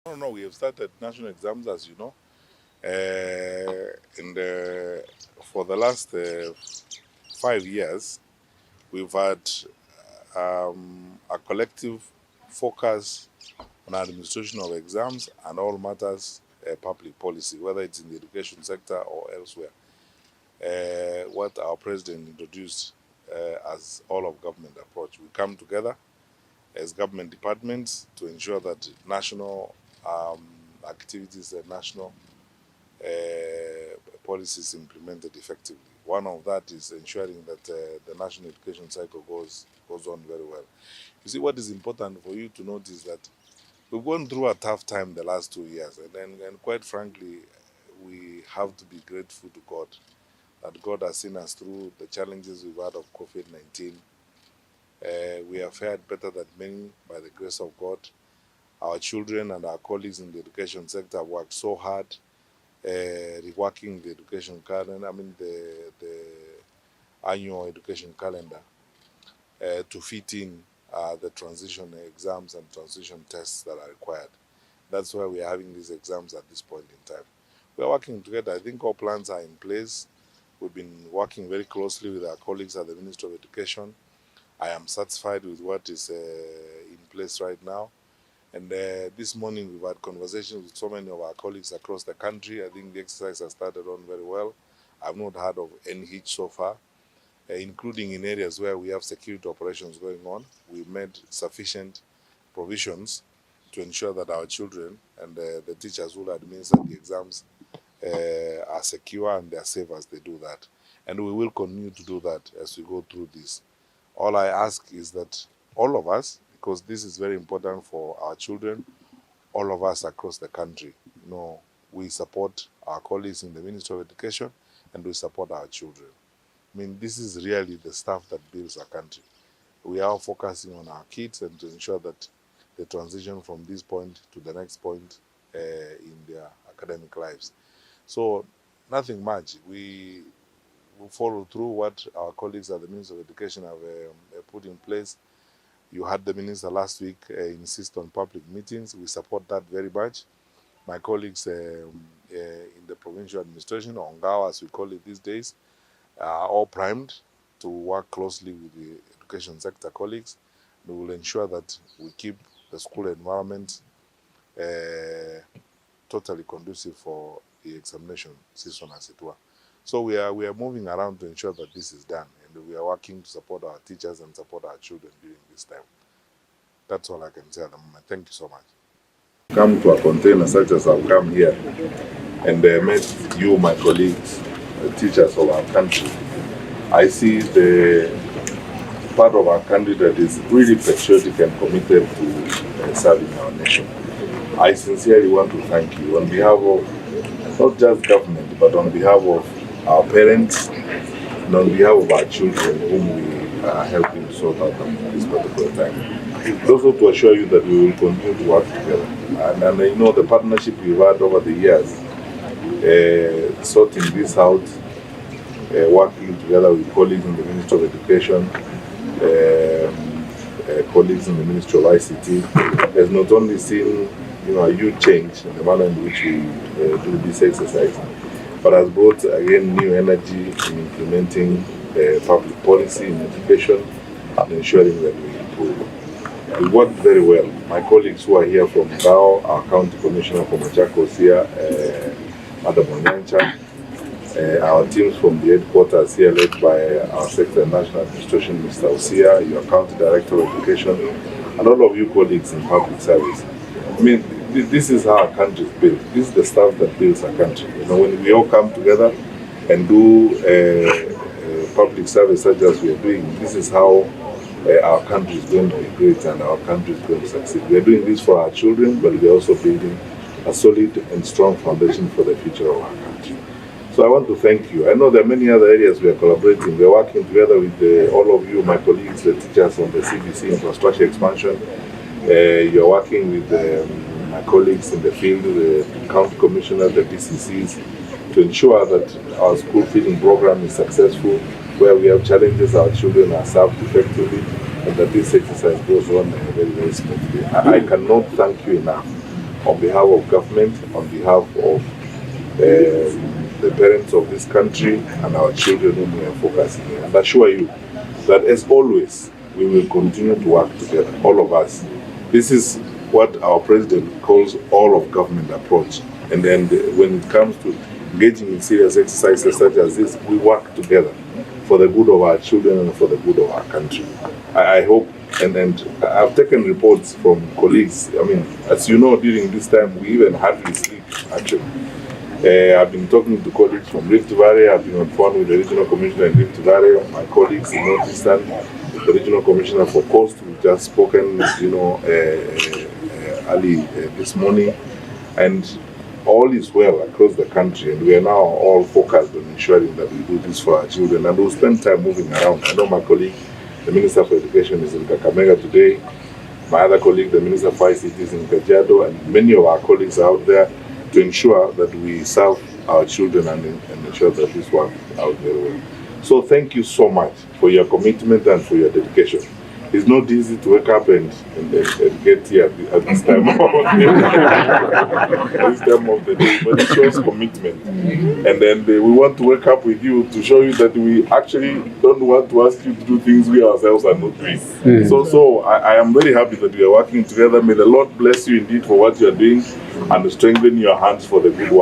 No, we have started national exams, as you know. For the last 5 years, we've had a collective focus on administration of exams and all matters public policy, whether it's in the education sector or elsewhere. What our president introduced as all of government approach. We come together as government departments to ensure that national activities and national policies implemented effectively. One of that is ensuring that the national education cycle goes on very well. You see, what is important for you to note is that we've gone through a tough time the last 2 years, and quite frankly, we have to be grateful to God that God has seen us through the challenges we've had of COVID-19. We have fared better than many by the grace of God. Our children and our colleagues in the education sector have worked so hard, reworking the education calendar, the annual education calendar, to fit in the transition exams and transition tests that are required. That's why we are having these exams at this point in time. We are working together. I think all plans are in place. We've been working very closely with our colleagues at the Ministry of Education. I am satisfied with what is in place right now. And this morning we've had conversations with so many of our colleagues across the country. I think the exercise has started on very well. I've not heard of any hitch so far, including in areas where we have security operations going on. We've made sufficient provisions to ensure that our children and the teachers who will administer the exams are secure and they are safe as they do that. And we will continue to do that as we go through this. All I ask is that all of us, because this is very important for our children, all of us across the country, we support our colleagues in the Ministry of Education and we support our children. This is really the stuff that builds our country. We are focusing on our kids and to ensure that the transition from this point to the next point in their academic lives. So nothing much. We will follow through what our colleagues at the Ministry of Education have put in place. You had the minister last week insist on public meetings. We support that very much. My colleagues in the provincial administration, or Ngao as we call it these days, are all primed to work closely with the education sector colleagues. We will ensure that we keep the school environment totally conducive for the examination season, as it were. So we are moving around to ensure that this is done, and we are working to support our teachers and support our children during this time. That's all I can say at the moment. Thank you so much. Come to a container such as I've come here and met you, my colleagues, the teachers of our country. I see the part of our country that is really patriotic and committed to serving our nation. I sincerely want to thank you on behalf of not just government, but on behalf of our parents and on behalf of our children whom we are helping sort out at this particular time. Also to assure you that we will continue to work together. And the partnership we've had over the years, sorting this out, working together with colleagues in the Ministry of Education, colleagues in the Ministry of ICT, has not only seen a huge change in the manner in which we do this exercise, but has brought again new energy in implementing public policy in education and ensuring that we improve. We work very well. My colleagues who are here from Ngao, our County Commissioner from Machakos here, Madam Onyancha, our teams from the headquarters here led by our Secretary of National Administration, Mr. Osia, your County Director of Education, and all of you colleagues in public service. This is how our country is built. This is the stuff that builds our country. When we all come together and do public service such as we are doing, this is how our country is going to be great and our country is going to succeed. We are doing this for our children, but we are also building a solid and strong foundation for the future of our country. So I want to thank you. I know there are many other areas we are collaborating. We are working together with all of you, my colleagues, the teachers on the CBC infrastructure expansion. You are working with my colleagues in the field, the county commissioner, the DCCs, to ensure that our school feeding program is successful. Where we have challenges, our children are served effectively, and that this exercise goes on very, very smoothly. I cannot thank you enough on behalf of government, on behalf of the parents of this country and our children whom we are focusing on, and assure you that as always, we will continue to work together, all of us. This is what our president calls all of government approach. And then when it comes to engaging in serious exercises such as this, we work together for the good of our children and for the good of our country. I hope, and I've taken reports from colleagues. I mean, as you know, during this time, we even hardly sleep, actually. I've been talking to colleagues from Rift Valley. I've been on phone with the regional commissioner in Rift Valley, my colleagues in Northeastern, the regional commissioner for Coast. We've just spoken, early this morning, and all is well across the country, and we are now all focused on ensuring that we do this for our children, and we'll spend time moving around. I know my colleague, the Minister for Education, is in Kakamega today. My other colleague, the Minister for ICT, is in Kajiado, and many of our colleagues are out there to ensure that we serve our children and ensure that this works out very well. So thank you so much for your commitment and for your dedication. It's not easy to wake up and get here at this time of the day, but it shows commitment. And then we want to wake up with you to show you that we actually don't want to ask you to do things we ourselves are not doing. So I am very happy that we are working together. May the Lord bless you indeed for what you are doing and strengthen your hands for the good work.